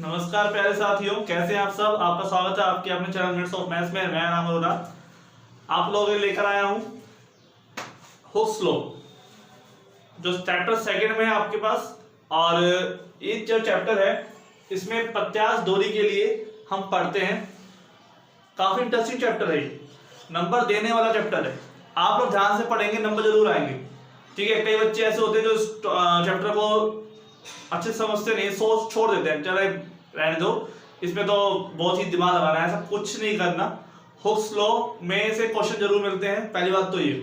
नमस्कार प्यारे साथियों, कैसे हैं आप सब। आपका स्वागत है आपके अपने चैनल मिनट्स ऑफ मैथ्स में। मैं नाम अरोरा आप लोगों के लेकर आया हूं हुक्स लॉ, जो चैप्टर सेकंड में है आपके पास। और ये जो चैप्टर है इसमें प्रत्यास्थ डोरी के लिए हम पढ़ते हैं। काफी इंटरेस्टिंग चैप्टर है, नंबर देने वाला चैप्टर है। आप लोग ध्यान से पढ़ेंगे, नंबर जरूर आएंगे। ठीक है, कई बच्चे ऐसे होते हैं जो चैप्टर को अच्छे समझते नहीं, सोच छोड़ देते हैं, चले रहने दो, इसमें तो बहुत ही दिमाग लगाना है। ऐसा कुछ नहीं करना। हुक्स लॉ में से क्वेश्चन जरूर मिलते हैं, पहली बात तो ये।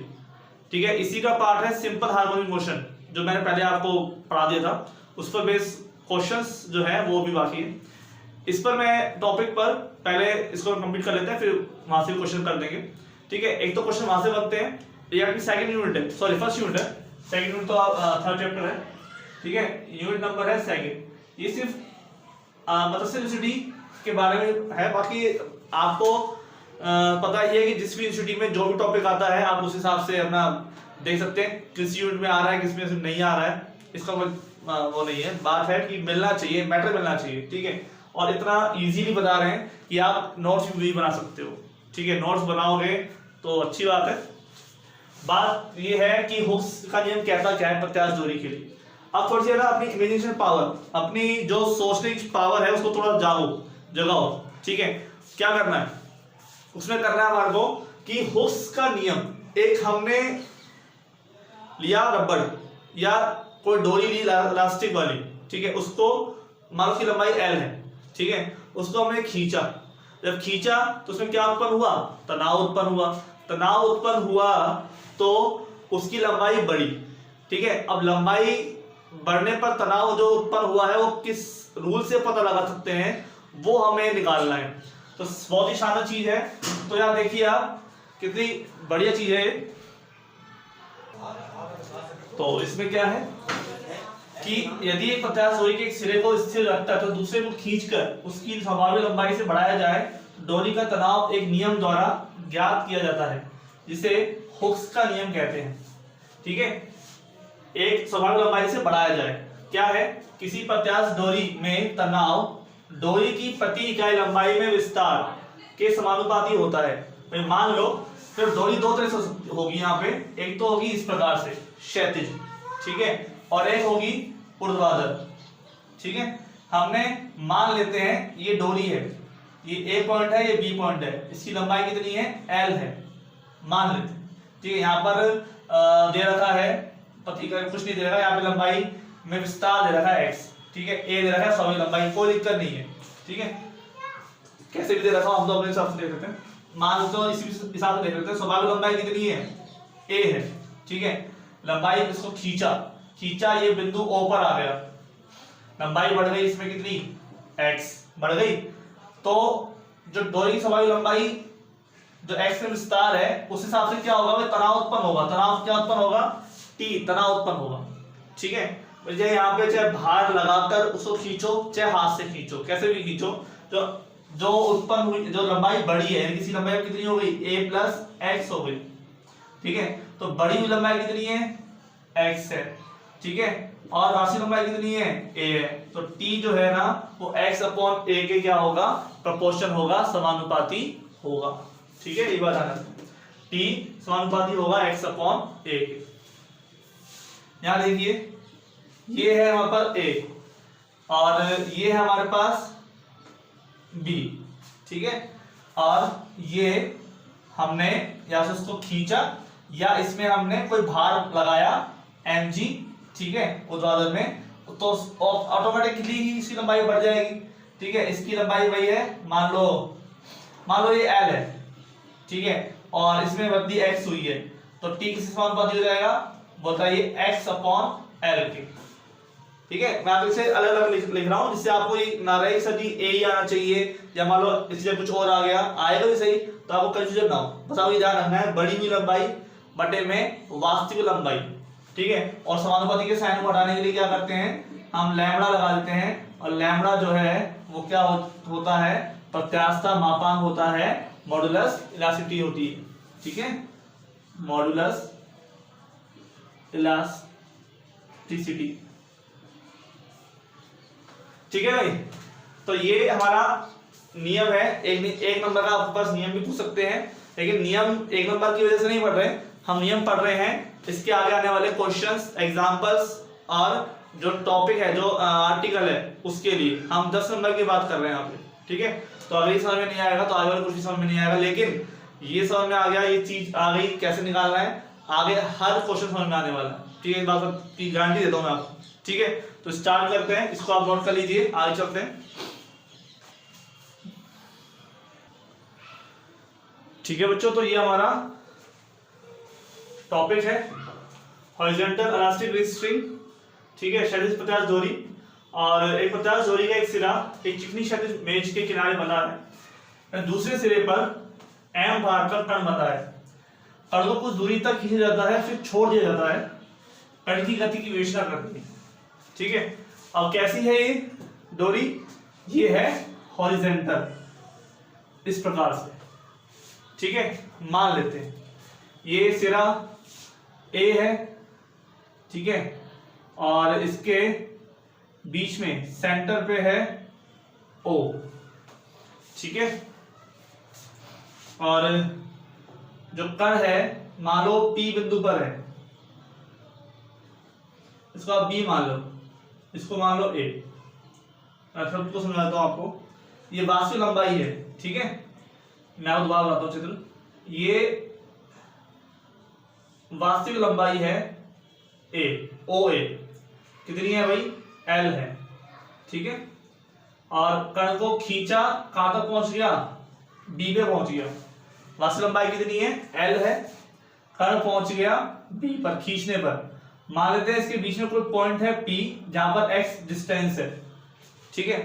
ठीक है, इसी का पार्ट है सिंपल हार्मोनिक मोशन, जो मैंने पहले आपको पढ़ा दिया था। उस पर बेस क्वेश्चंस जो है वो भी बाकी है। इस पर मैं टॉपिक पर पहले इसको कंप्लीट कर लेते हैं, फिर वहां से क्वेश्चन कर देंगे। ठीक है, एक तो क्वेश्चन वहां से बनते हैं, ये आपकी सेकंड यूनिट है, सॉरी फर्स्ट यूनिट है। सेकंड यूनिट तो थर्ड चैप्टर है। ठीक है, यूनिट नंबर है सेकंड। ये सिर्फ मतलब यूनिवर्सिटी के बारे में है। बाकी आपको पता ही है कि जिस भी यूनिवर्सिटी में जो भी टॉपिक आता है आप उस हिसाब से अपना देख सकते हैं, किस यूनिट में आ रहा है किस में नहीं आ रहा है। इसका वो नहीं है, बात है कि मिलना चाहिए, मैटर मिलना चाहिए। ठीक है, और इतना इजीली बता रहे हैं कि आप नोट्स भी बना सकते हो। ठीक है, नोट्स बनाओगे तो अच्छी बात है। बात ये है कि हुक्स का नियम कहता क्या है प्रत्यास्थ डोरी के लिए। अब थोड़ी सी ना अपनी इमेजिनेशन पावर, अपनी जो सोचने की पावर है उसको थोड़ा जगाओ। ठीक है, क्या करना है उसमें, करना है हमारे को कि हुक्स का नियम, एक हमने लिया रबड़ या कोई डोरी ली इलास्टिक वाली। ठीक है, उसको मान लो उसकी लंबाई L है। ठीक है, उसको हमने खींचा। जब खींचा तो उसमें क्या उत्पन्न हुआ, तनाव उत्पन्न हुआ। तनाव उत्पन्न हुआ तो उसकी लंबाई बढ़ी। ठीक है, अब लंबाई बढ़ने पर तनाव जो उत्पन्न हुआ है वो किस रूल से पता लगा सकते हैं, वो हमें निकालना है। तो बहुत ही शानदार चीज है। तो यहाँ देखिए आप, कितनी बढ़िया चीज है। तो इसमें क्या है कि यदि एक प्रत्यास्थ डोरी के एक सिरे को स्थिर रखता है तो दूसरे को खींचकर उसकी संभाव्य लंबाई से बढ़ाया जाए, डोरी का तनाव एक नियम द्वारा ज्ञात किया जाता है, जिसे हुक्स का नियम कहते हैं। ठीक है, एक संभाव्य लंबाई से बढ़ाया जाए, क्या है, किसी प्रत्यास्थ डोरी में तनाव डोरी की प्रति इकाई लंबाई में विस्तार के समानुपाती होता है। भाई मान लो फिर डोरी दो तरह से होगी यहाँ पे, एक तो होगी इस प्रकार से क्षैतिज, ठीक है, और एक होगी ऊर्ध्वाधर। ठीक है, हमने मान लेते हैं ये डोरी है, ये ए पॉइंट है, ये बी पॉइंट है, इसकी लंबाई कितनी है, एल है, मान लेते हैं। ठीक है, यहाँ पर दे रखा है, पति का कुछ नहीं दे रखा, यहाँ पे लंबाई में विस्तार दे रखा है एक्स। ठीक है, ए दे रखा है स्वाभाविक लंबाई, कोई दिक्कत नहीं है। ठीक है, कैसे भी दे रखा हम तो अपने हिसाब से देख लेते हैं, मान लो इसी हिसाब से देख लेते हैं। स्वाभाविक लंबाई कितनी है, ए है। ठीक है, लंबाई इसको खींचा, ये बिंदु ओ पर आ गया, लंबाई बढ़ गई इसमें कितनी, एक्स बढ़ गई। तो जो डोरी की स्वाभाविक लंबाई जो एक्स में विस्तार है, उस हिसाब से क्या होगा, तनाव उत्पन्न होगा। तनाव क्या उत्पन्न होगा, टी तनाव उत्पन्न होगा। ठीक है, चाहे यहाँ पे चाहे भार लगाकर उसको खींचो, चाहे हाथ से खींचो, कैसे भी खींचो, जो उत्पन्न हुई जो लंबाई बढ़ी है, किसी लंबाई कितनी हो गई, a प्लस एक्स हो गई। ठीक है, तो बढ़ी हुई लंबाई कितनी है, x है। ठीक है, और वास्तविक लंबाई कितनी है, a है। तो t जो है ना वो x अपॉन a के क्या होगा, प्रोपोर्शन होगा, समानुपाती होगा। ठीक है, ये बात आना, t समानुपाती होगा x अपॉन a के। यहां देखिए, ये है हमारे पास a और ये है हमारे पास b। ठीक है, और ये हमने या से उसको खींचा या इसमें हमने कोई भार लगाया mg। ठीक है, ऊर्ध्वाधर में, तो ऑटोमेटिकली ही इसकी लंबाई बढ़ जाएगी। ठीक है, इसकी लंबाई वही है, मान लो ये l है। ठीक है, और इसमें वृद्धि x हुई है, तो t किस समानुपाती हो जाएगा, बताइए, x अपॉन l के। ठीक है, मैं आप इसे अलग अलग लिख रहा हूं जिससे आपको ये ना रहे सर जी a ही आना चाहिए, या मान लो इससे कुछ और आ गया, आएगा भी सही, तो आपको कंफ्यूजन ना हो। बस आपको ध्यान रखना है, बढ़ी हुई लंबाई बटे में वास्तविक लंबाई। ठीक है, और समानुपाती के साइन को हटाने के लिए क्या करते हैं, हम लैम्बडा लगा देते हैं, और लैम्बडा जो है वो क्या होता है, प्रत्यास्थ मापांक होता है, मॉडुलस इलास्टिसिटी होती है। ठीक है, मॉडुलस इलास्टिसिटी। ठीक है भाई, तो ये हमारा नियम है। एक नंबर का आपके पास नियम भी पूछ सकते हैं, लेकिन नियम एक नंबर की वजह से नहीं पढ़ रहे, हम नियम पढ़ रहे हैं इसके आगे आने वाले क्वेश्चंस, एग्जांपल्स और जो टॉपिक है, जो आर्टिकल है, उसके लिए हम 10 नंबर की बात कर रहे हैं यहाँ पे, ठीक है। तो अगर ये समझ में नहीं आएगा तो आगे वाले कुछ भी समझ में नहीं आएगा, लेकिन ये समझ में आ गया, ये चीज आ गई कैसे निकालना है, आगे हर क्वेश्चन समझ में आने वाला है, ठीक है। इस बात की गारंटी देता हूँ मैं आपको, ठीक है। तो स्टार्ट करते हैं, इसको आप नोट कर लीजिए, आगे चलते हैं, ठीक है बच्चों। तो ये हमारा टॉपिक है हॉरिजॉन्टल इलास्टिक रिस्ट स्ट्रिंग, ठीक है। क्षैतिज 50 डोरी, और एक 50 डोरी का एक सिरा एक चिकनी क्षैतिज मेज के किनारे बंधा है, दूसरे सिरे पर एम भार का कण बंधा है। कण को कुछ दूरी तक खींचा जाता है, फिर छोड़ दिया जाता है, कण की गति की विवेचना करती है, ठीक है। अब कैसी है ये डोरी? ये है हॉरिजॉन्टल, इस प्रकार से, ठीक है। मान लेते हैं ये सिरा ए है, ठीक है, और इसके बीच में सेंटर पे है ओ, ठीक है। और जो कण है मान लो पी बिंदु पर है, इसको आप बी मान लो, इसको मान लो ए। मैं सबको समझाता हूं आपको, ये वास्तविक लंबाई है, ठीक है। मैं आपको दोबारा बताता हूं चित्र, ये वास्तविक लंबाई है ए, ओ ए कितनी है भाई? एल है, ठीक है। और कण को खींचा, कहां तक पहुंच गया? बी पे पहुंच गया। वास्तविक लंबाई कितनी है? एल है। कण पहुंच गया बी पर खींचने पर। मान लेते हैं इसके बीच में कोई पॉइंट है पी, जहां पर एक्स डिस्टेंस है, ठीक है।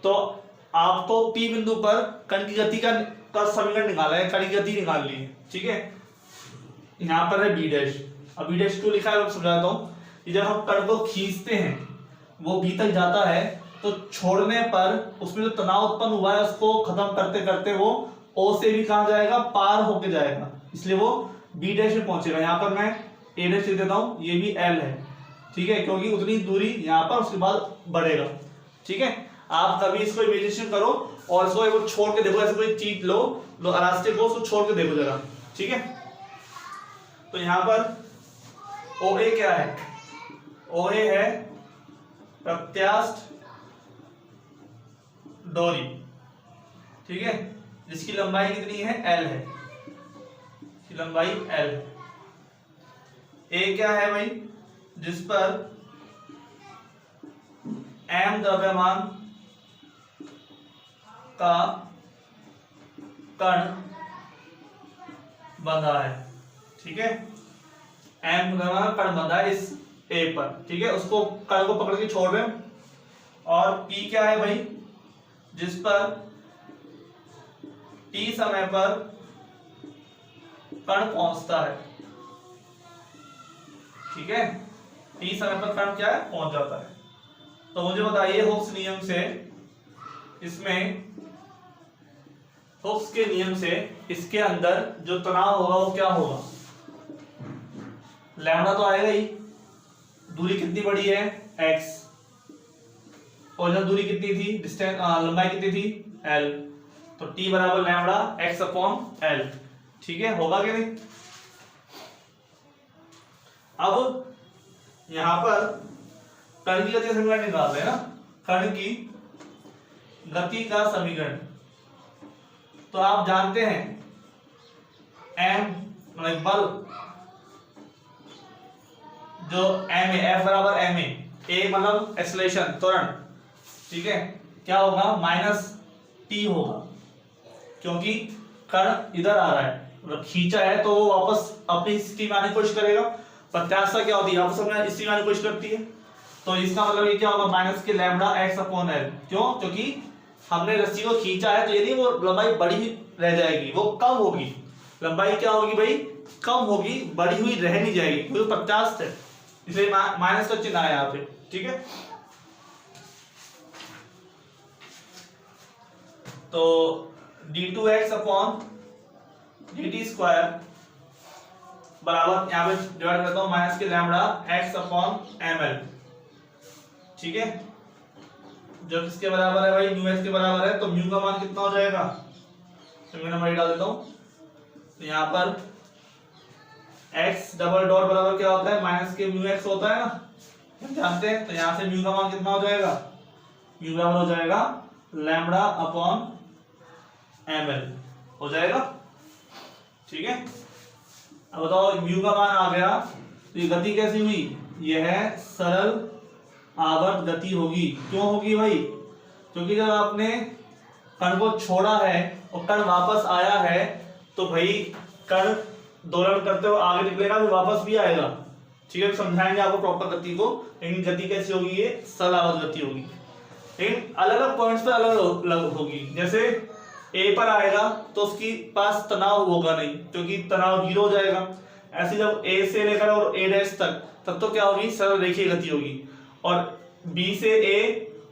तो आपको पी बिंदु पर कण की गति का समीकरण निकाला है, कण की गति निकाल ली है, ठीक है। यहां पर है बी डैश, अब बी डैश क्यों लिखा है मैं समझाता हूं। जब हम कण को खींचते हैं वो बी तक जाता है, तो छोड़ने पर उसमें जो तनाव उत्पन्न हुआ है उसको खत्म करते करते वो ओ से भी कहां जाएगा? पार होके जाएगा, इसलिए वो बी डैश में पहुंचेगा। यहां पर मैं ए डैश लिख देता हूं, ये भी एल है, ठीक है, क्योंकि उतनी दूरी यहां पर उसके बाद बढ़ेगा, ठीक है। आप कभी इसको इमेजिनेशन करो और इसको एक छोड़ के देखो, ऐसे कोई चीज लो इलास्टिक को, उसको छोड़ के देखो जरा, ठीक है। तो यहां पर ओ ए क्या है? ओ ए है प्रत्यास्थ डोरी, ठीक है, जिसकी लंबाई कितनी है? एल है, इसकी लंबाई एल है। ए क्या है भाई? जिस पर एम द्रव्यमान का कण बंधा है, ठीक है। एम द्रव्यमान का कण बंधा है इस ए पर, ठीक है, उसको कण को पकड़ के छोड़ रहे हैं। और पी क्या है भाई? जिस पर टी समय पर कण पहुंचता है, ठीक है, टी समय पर कण क्या है? पहुंच जाता है। तो मुझे बताइए हुक्स नियम से, इसमें हुक्स के नियम से इसके अंदर जो तनाव होगा वो क्या होगा? लैम्डा तो आएगा ही, दूरी कितनी बड़ी है? x, ओरिजिनल दूरी कितनी थी? डिस्टेंस लंबाई कितनी थी? l, तो t बराबर लैम्डा x अपॉन l, ठीक है, होगा कि नहीं? अब यहां पर कण की गति का समीकरण निकाल रहे हैं ना, कण की गति का समीकरण। तो आप जानते हैं m मतलब बल, जो m है, F बराबर ma, a मतलब एक्सेलरेशन, त्वरण, ठीक है, क्या होगा? माइनस t होगा, क्योंकि कण इधर आ रहा है, मतलब खींचा है तो वो वापस अपनी स्थिति में आने की कोशिश करेगा। प्रत्याशा क्या होती है? वापस अपनी स्थिति में आने की कोशिश करती है। तो इसका मतलब ये क्या होगा? माइनस के लैम्डा x अपॉन l। क्यों? क्योंकि हमने रस्सी को खींचा है, तो यदि वो लंबाई बड़ी रह जाएगी, वो कम होगी। लंबाई क्या होगी भाई? कम होगी, बड़ी हुई रह नहीं जाएगी, क्योंकि 50 है, इसलिए माइनस का चिन्ह है यहाँ पे, ठीक है। तो d2x अपॉन dt स्क्वायर बराबर, यहाँ पे डिवाइड करता हूं, माइनस के लैम्डा x अपॉन ml, ठीक है, जो किसके बराबर है भाई, म्यू एक्स के बराबर है, तो म्यू का मान कितना हो जाएगा, तो मैं नंबर डाल देता हूं। तो यहाँ पर x डबल डॉट बराबर क्या होता है, माइनस के म्यू एक्स होता है ना, हम जानते हैं। तो यहाँ से म्यू का मान कितना हो जाएगा, म्यू बराबर हो जाएगा लैम्बडा अपॉन ml हो जाएगा, ठीक है। अब बताओ म्यू का मान आ गया, तो ये गति कैसी हुई, यह सरल आवर्त गति होगी। क्यों होगी भाई, क्योंकि जब आपने कण को छोड़ा है और कण वापस आया है, तो भाई कण दोलन करते हुए आगे निकलेगा, फिर वापस भी आएगा, ठीक है। समझाएंगे आपको प्रॉपर गति को, लेकिन गति कैसी होगी, ये सरल आवर्त गति होगी, लेकिन अलग अलग पॉइंट्स पर अलग अलग होगी। जैसे ए पर आएगा तो उसकी पास तनाव होगा नहीं, क्योंकि तनाव 0 हो जाएगा। ऐसे जब ए से लेकर और ए डैश तक, तब तो क्या होगी, सरल रेखीय गति होगी। और बी से ए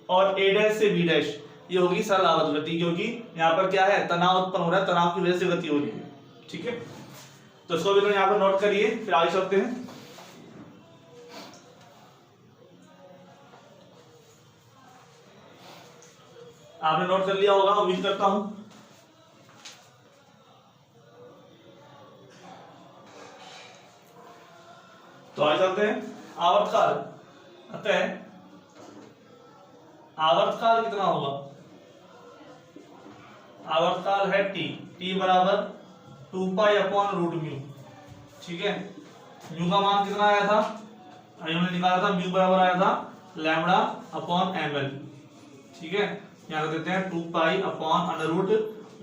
और ए डैश से बी डैश, ये होगी सरल आवर्त गति, क्योंकि यहाँ पर क्या है, तनाव उत्पन्न हो रहा है, तनाव की वजह से गति हो रही है, ठीक है। तो इसको भी यहाँ पर नोट करिए, फिर आगे चलते हैं। आपने नोट कर लिया होगा, उम्मीद करता हूं। तो आगे चलते हैं। आवर्तकाल, अतः आवर्तकाल कितना होगा, आवर्तकाल है t बराबर 2 पाई अपॉन रूट म्यू, ठीक है। म्यू का मान कितना आया था, हमने निकाला था, म्यू बराबर आया था लैम्बडा अपॉन ml, ठीक है। यहाँ देते हैं 2 pi upon under root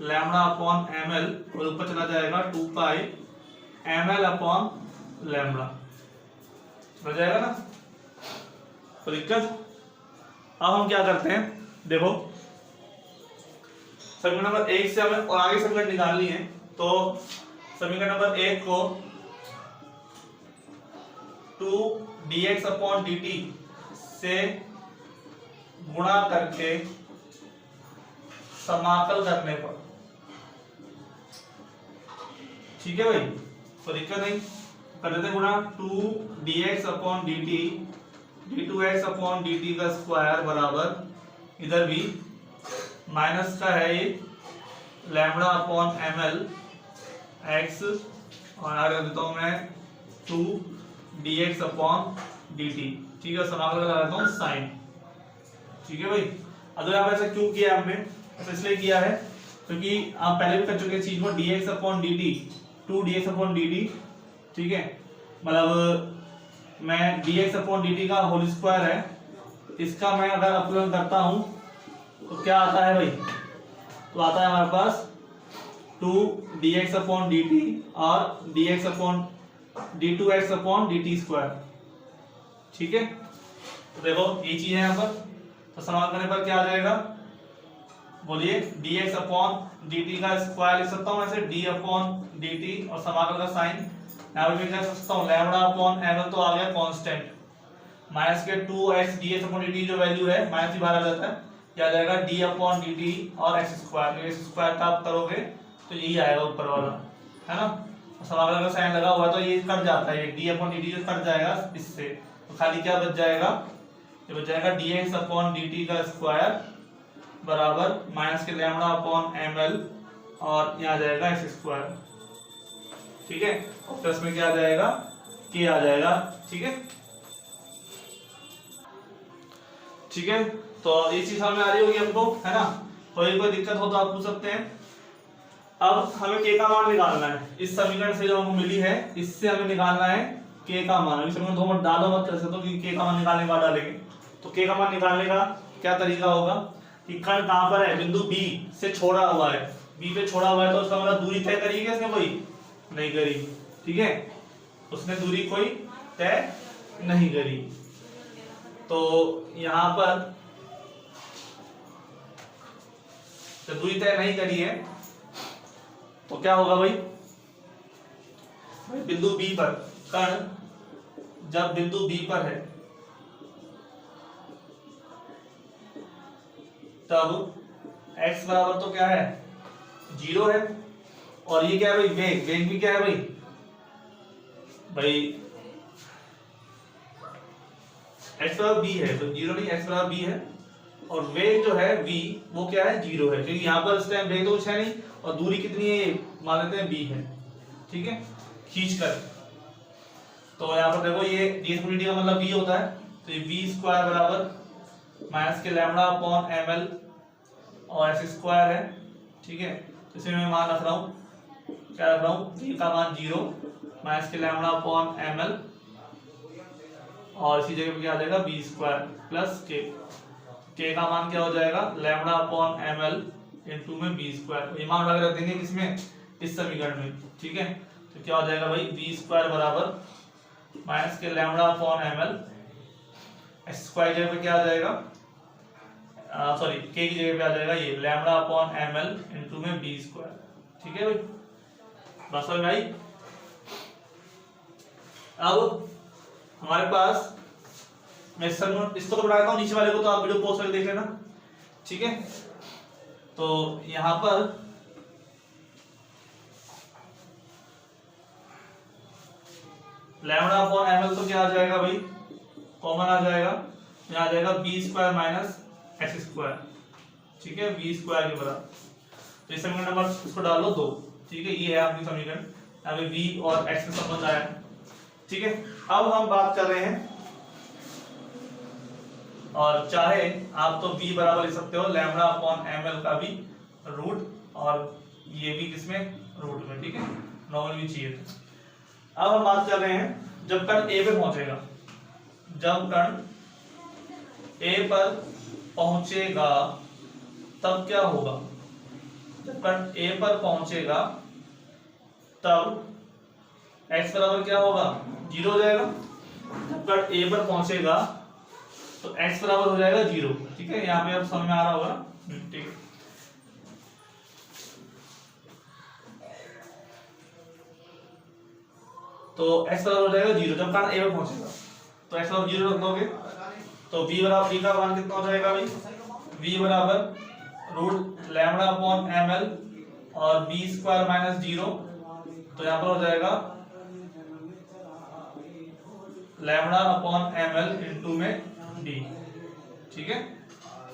lambda upon ml, और ऊपर चला जाएगा 2 पाई ml अपॉन लैम्बडा, हो जाएगा ना, कोई दिक्कत। अब हम क्या करते हैं, देखो समीकरण नंबर 1 से हमें और आगे समीकरण निकालनी है। तो समीकरण नंबर 1 को 2 dx अपॉन dt से गुणा करके समाकल करने पर, ठीक है भाई, कोई दिक्कत नहीं, कर देते गुणा 2 dx upon dt d2x upon dt का स्क्वायर बराबर, इधर भी माइनस का है ये लैम्बडा अपॉन ml x, और आगे देता हूं मैं 2 dx अपॉन dt, ठीक है। समाकल लगा देता हूं साइन, ठीक है भाई। अगर आप ऐसा क्यों किया हमने, ऐसा इसलिए किया है क्योंकि आप पहले भी कर चुके हैं चीज को, dx upon dt 2 dx upon dt, ठीक है। मतलब मैं dx अपॉन dt का होल स्क्वायर है, इसका मैं अगर अपलन करता हूं तो क्या आता है भाई, तो आता है हमारे पास 2 dx अपॉन dt और dx upon d2x upon dt square, ठीक है। तो देखो ये चीज है यहाँ पर, तो समाकलन करने पर क्या आ जाएगा, बोलिए dx अपॉन dt का स्क्वायर लिख सकता हूँ ऐसे, d अपॉन dt और समाकलन का साइन यहाँ पर भी लिख सकता हूँ लैम्बडा अपॉन ml, तो आ गया कांस्टेंट, माइनस के 2x dx अपॉन dt जो वैल्यू है माइनस ही बाहर आ जाता है, क्या आ जाएगा d अपॉन dt और x स्क्वायर, तो x स्क्वायर का आप करोगे तो यही आएगा ऊपर वाला, है ना। समाकलन का साइन लगा हुआ है तो ये कट जाता है, d अपॉन dt जो कट जाएगा इससे, तो खाली क्या बच जाएगा, ये बच जाएगा dx अपॉन dt का स्क्वायर बराबर माइनस के लैम्बडा अपॉन ml, और यहाँ आ जाएगा x स्क्वायर, ठीक है। और प्लस में क्या आ जाएगा, k आ जाएगा, ठीक है, ठीक है। तो ये चीज हमें आ रही होगी हमको, है ना। कोई दिक्कत हो तो आप पूछ सकते हैं। अब हमें k का मान निकालना है, इस समीकरण से जो हमको मिली है इससे हमें निकालना है k का मान। अभी समीकरण दो मत डालो मत ऐसे, तो कि k का मान निकालने के बाद डालेंगे। तो k का मान निकालने का क्या तरीका होगा कि कण कहां पर है, बिंदु b से छोड़ा हुआ है, b पे छोड़ा हुआ है, तो उसका मतलब दूरी तय करी है इसने कोई नहीं करी, ठीक है, उसने दूरी कोई तय नहीं करी। तो यहां पर तो दूरी तय नहीं करी है, तो क्या होगा भाई, बिंदु B पर कण जब बिंदु B पर है तब x बराबर तो क्या है 0 है, और ये क्या है भाई वेग, वेग भी क्या है भाई, x बराबर b है, तो 0 नहीं x बराबर b है, और वेग जो है v वो क्या है 0 है, क्योंकि यहाँ पर इस टाइम वेग तो कुछ है नहीं और दूरी कितनी है ये मान लेते हैं b है, ठीक है, खींच कर। तो यहाँ पर देखो ये dt का मतलब v होता है, तो ये v स्क्वायर बराबर माइनस के लैम्डा अपॉन ml और s स्क्वायर है, ठीक है। तो इसमें मैं मान रख रहा हूँ, क्या रख रहा हूँ, v का मान 0 माइनस के लैम्डा अपॉन ml और इसी जगह पे क्या आ जाएगा बी स्क्वायर प्लस के का मान क्या हो जाएगा लैम्डा अपॉन ml इनटू में बी स्क्वायर। ये मान वगैरह रख देंगे किसमें, इस समीकरण में, ठीक है। तो क्या हो जाएगा भाई बी स्क्वायर बराबर माइनस के lambda upon ml, x square जगह पे क्या आ जाएगा, सॉरी के की जगह पे आ जाएगा ये लैम्डा अपॉन ml इनटू में बी स्क्वायर, ठीक है भाई, बस समझ में आई। अब हमारे पास मैं इसको तो बनाता हूँ, नीचे वाले को तो आप वीडियो पॉज करके देख लेना, ठीक है। तो यहाँ पर लैम्डा अपॉन ml तो क्या आ जाएगा भाई, कॉमन आ जाएगा, यहाँ आ जाएगा B square minus X square, ठीक है, बी स्क्वायर के बराबर। तो इस समीकरण नंबर इसको डाल लो 2, ठीक है, ये है आपकी समीकरण, यहाँ पे v और x का संबंध आया, ठीक है। अब हम बात कर रहे हैं, और चाहे आप तो v बराबर लिख सकते हो लैम्डा अपॉन ml का भी रूट, और ये भी किसमें रूट में, ठीक है, नॉर्मल भी चाहिए था। अब हम बात कर रहे हैं जब कण a पे पहुंचेगा, जब कण a पर पहुंचेगा तब क्या होगा, जब कण a पर पहुंचेगा तब x बराबर क्या होगा 0 हो जाएगा। जब कण a पर पहुंचेगा तो x बराबर हो जाएगा 0, ठीक है, यहाँ पे अब समझ में आ रहा होगा, ठीक है। तो x बराबर हो जाएगा 0 जब कण a पर पहुंचेगा, तो x बराबर 0 रख दोगे, तो v बराबर v का मान कितना हो जाएगा भाई, v बराबर रूट लैम्डा अपॉन ml और b स्क्वायर माइनस 0, तो यहाँ पर हो जाएगा लैम्डा अपॉन ml इनटू में d, ठीक है,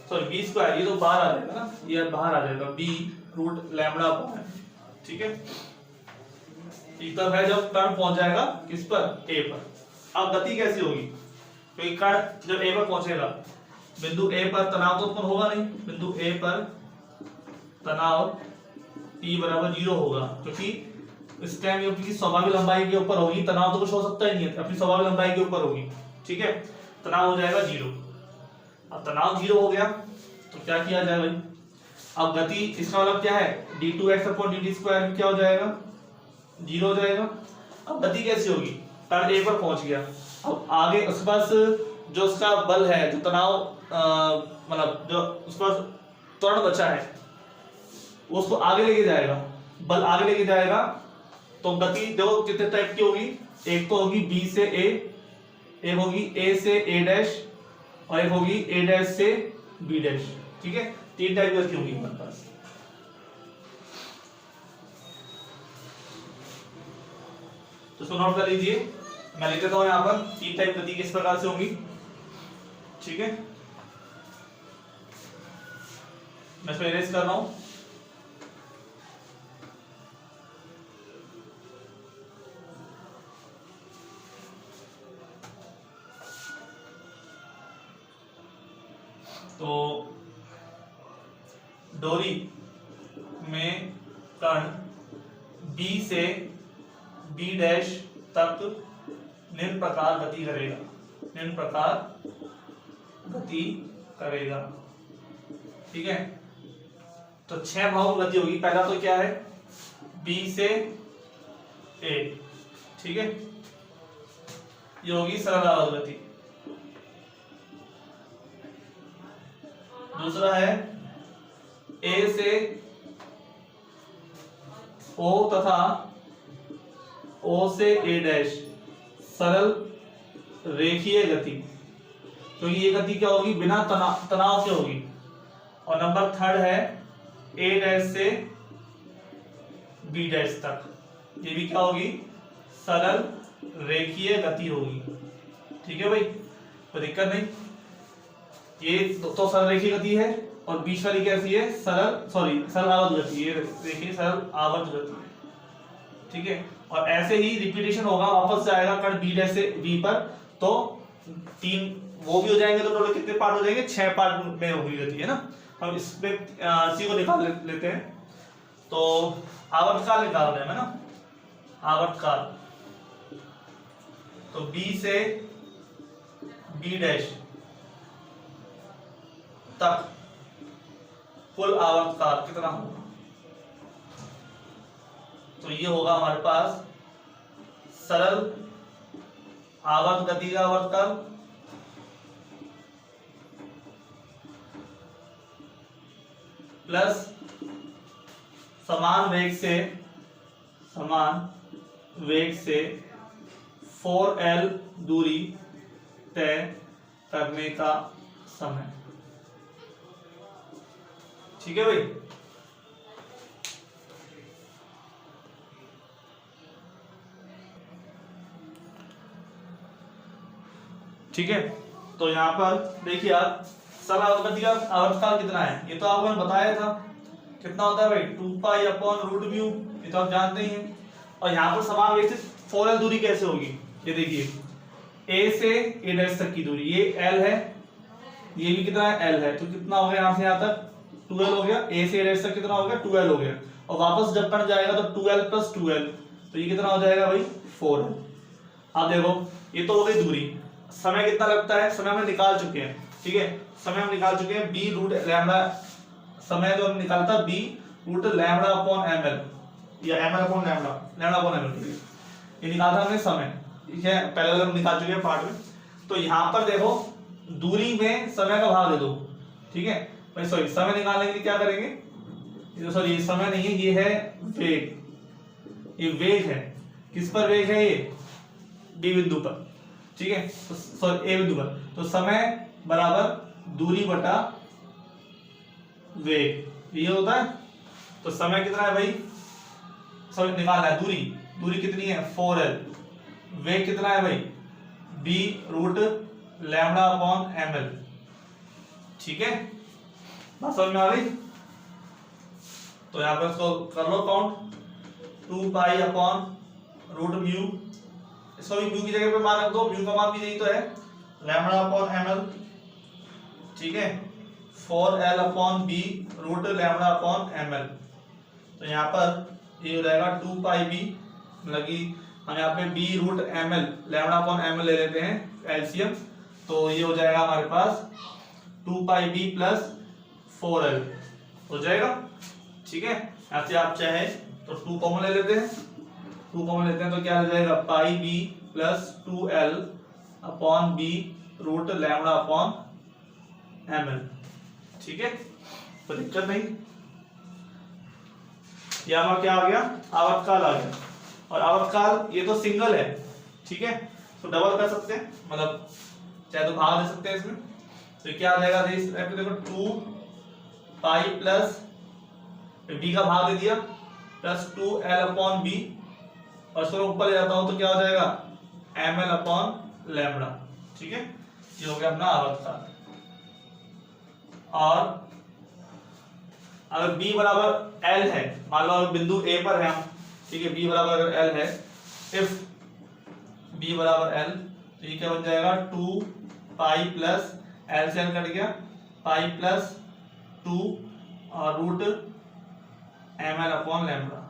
सॉरी b स्क्वायर, ये तो बाहर आ जाएगा ना, ये बाहर आ जाएगा b रूट लैम्डा अपॉन, ठीक है। तब है जब कण पहुंच जाएगा किस पर, a पर। अब गति कैसी होगी, क्योंकि कण जब a पर पहुंचेगा, बिंदु a पर तनाव तो उत्पन्न होगा नहीं, बिंदु a पर तनाव P बराबर 0 होगा, क्योंकि इस टाइम ये अपनी स्वाभाविक लंबाई के ऊपर होगी, तनाव तो कुछ हो सकता ही नहीं है, अपनी स्वाभाविक लंबाई के ऊपर होगी, ठीक है, तनाव हो जाएगा 0। अब तनाव 0 हो गया तो क्या किया जाए भाई, अब गति, इसका मतलब क्या है d2x अपॉन dt स्क्वायर क्या हो जाएगा 0 हो जाएगा। अब गति कैसी होगी, कण a पर पहुंच गया, अब आगे उसके पास जो उसका बल है, जो तनाव मतलब जो उसके पास त्वरण बचा है उसको आगे लेके जाएगा, बल आगे लेके जाएगा, तो गति देखो कितने टाइप की होगी, एक तो होगी b से a, एक होगी a से a डैश, और एक होगी a डैश से b डैश, ठीक है, 3 टाइप की गति होगी हमारे पास। तो इसको नोट कर लीजिए, मैं लिख देता हूं यहाँ पर 3 टाइप गति किस प्रकार से होंगी, ठीक है, मैं इसको इरेज कर रहा हूं। तो डोरी में कण B से B डैश तक निम्न प्रकार गति करेगा, निम्न प्रकार गति करेगा, ठीक है। तो 6 भागों में गति होगी, पहला तो क्या है B से A, ठीक है, ये होगी सरल आवर्त गति। दूसरा है A से O तथा O से A डैश सरल रेखीय गति, क्योंकि ये गति क्या होगी बिना तनाव के होगी। और नंबर 3 है A डैश से B डैश तक, ये भी क्या होगी सरल रेखीय गति होगी, ठीक है भाई, कोई दिक्कत नहीं। ये तो सरल रेखीय गति है और बीच वाली कैसी है, सरल आवर्त गति। ये देखिए सरल आवर्त गति है, ठीक है। और ऐसे ही रिपीटेशन होगा, वापस जाएगा कण बी डैश से बी पर, तो 3 वो भी हो जाएंगे, तो टोटल कितने पार्ट हो जाएंगे, 6 पार्ट में होगी गति, है ना। हम इसमें सी को निकाल लेते हैं। तो आवर्तकाल निकाल रहे हैं ना, आवर्तकाल। तो बी से बी डैश तक कुल आवर्तकाल कितना होगा, तो ये होगा हमारे पास सरल आवर्त गति का आवर्तकाल प्लस समान वेग से 4L दूरी तय करने का समय, ठीक है भाई। ठीक है, तो यहाँ पर देखिए आप सरल आवर्त गति का आवर्तकाल कितना है, ये तो आपको मैंने बताया था कितना होता है भाई, 2π/√μ, ये तो आप जानते ही हैं। और यहाँ पर समान वेग से 4L दूरी कैसे होगी, ये देखिए A से A डैश तक की दूरी, ये L है, ये भी कितना है, L है, तो कितना हो गया यहाँ से यहाँ तक 2L हो गया। A से A डैश तक कितना हो गया, 2L हो गया। और वापस जब कण जाएगा तो 2L + 2L, तो ये कितना हो जाएगा भाई, 4L। अब देखो ये तो हो गई दूरी, समय कितना लगता है, समय हम निकाल चुके हैं, ठीक है, समय हम निकाल चुके हैं b√λ, समय जो हम निकालता b√λ/ml या ml/λ, ये निकाला हमने समय, ठीक है, पहले वाला हम निकाल चुके हैं पार्ट में। तो यहाँ पर देखो दूरी में समय का भाग दे दो, ठीक है भाई, सॉरी समय निकालने के लिए क्या करेंगे, सॉरी ये समय नहीं है, ये है वेग, ये वेग है, किस पर वेग है, ये बी बिंदु पर, ठीक है, तो सॉरी ए बिंदु पर, तो समय बराबर दूरी बटा वेग, ये होता है। तो समय कितना है भाई, सॉरी निकालना है, दूरी कितनी है 4L, वेग कितना है भाई b√λ/ml, ठीक है, बात समझ में आ गई। तो यहाँ पर इसको कर लो काउंट, 2π/√μ, इसको भी म्यू की जगह पे मान रख दो, म्यू का मान भी यही तो है λ/ml, ठीक है, 4L/b√λ/ml। तो यहाँ पर ये हो जाएगा 2πb, मतलब कि हम यहाँ पे b√ml λ/ml ले लेते हैं एलसीएम, तो ये हो जाएगा हमारे पास 2πb + 4L हो जाएगा, ठीक है। यहाँ से आप चाहे तो 2 कॉमन ले लेते हैं, 2 कॉमन लेते हैं तो क्या हो जाएगा πb + 2L/b√λ/ml, ठीक है, तो दिक्कत नहीं। यह हमारा क्या आ गया, आवर्तकाल आ गया। और आवर्तकाल ये तो सिंगल है, ठीक है, तो डबल कर सकते हैं, मतलब चाहे तो भाग दे सकते हैं इसमें। तो क्या आ जाएगा, देखो 2π + b का भाग दे दिया + 2L/b, और इसको ऊपर ले जाता हूं तो क्या हो जाएगा ml/λ, ठीक है, ये हो गया अपना आवर्तकाल। और अगर b बराबर L है, मान लो बिंदु A पर है हम, ठीक है, b बराबर अगर L है, इफ b बराबर L, तो ये क्या बन जाएगा 2π + L से L कट गया, π + 2 और √ml/λ,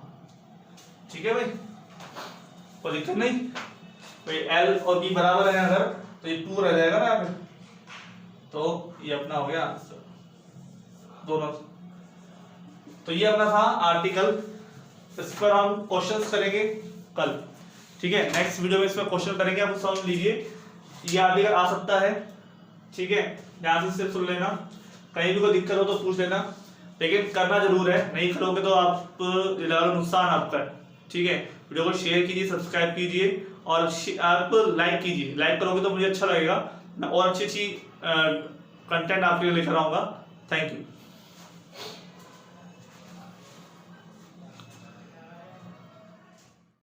ठीक है भाई, कोई दिक्कत नहीं। तो ये L और B बराबर है अगर, तो ये 2 रह जाएगा ना यहाँ पे, तो ये अपना हो गया आंसर दोनों। तो ये अपना था आर्टिकल, इस पर हम क्वेश्चंस करेंगे कल, ठीक है, नेक्स्ट वीडियो में इस पर क्वेश्चन करेंगे। आप समझ लीजिए ये आर्टिकल आ सकता है, ठीक है, ध्यान से सुन लेना, कहीं भी कोई दिक्कत हो तो पूछ लेना, लेकिन करना जरूर है, नहीं करोगे तो आप नुकसान आपका है, ठीक है। वीडियो को शेयर कीजिए, सब्सक्राइब कीजिए और आप लाइक कीजिए, लाइक करोगे तो मुझे अच्छा लगेगा, मैं और अच्छी कंटेंट आपके लिए लेकर आऊंगा। Thank you.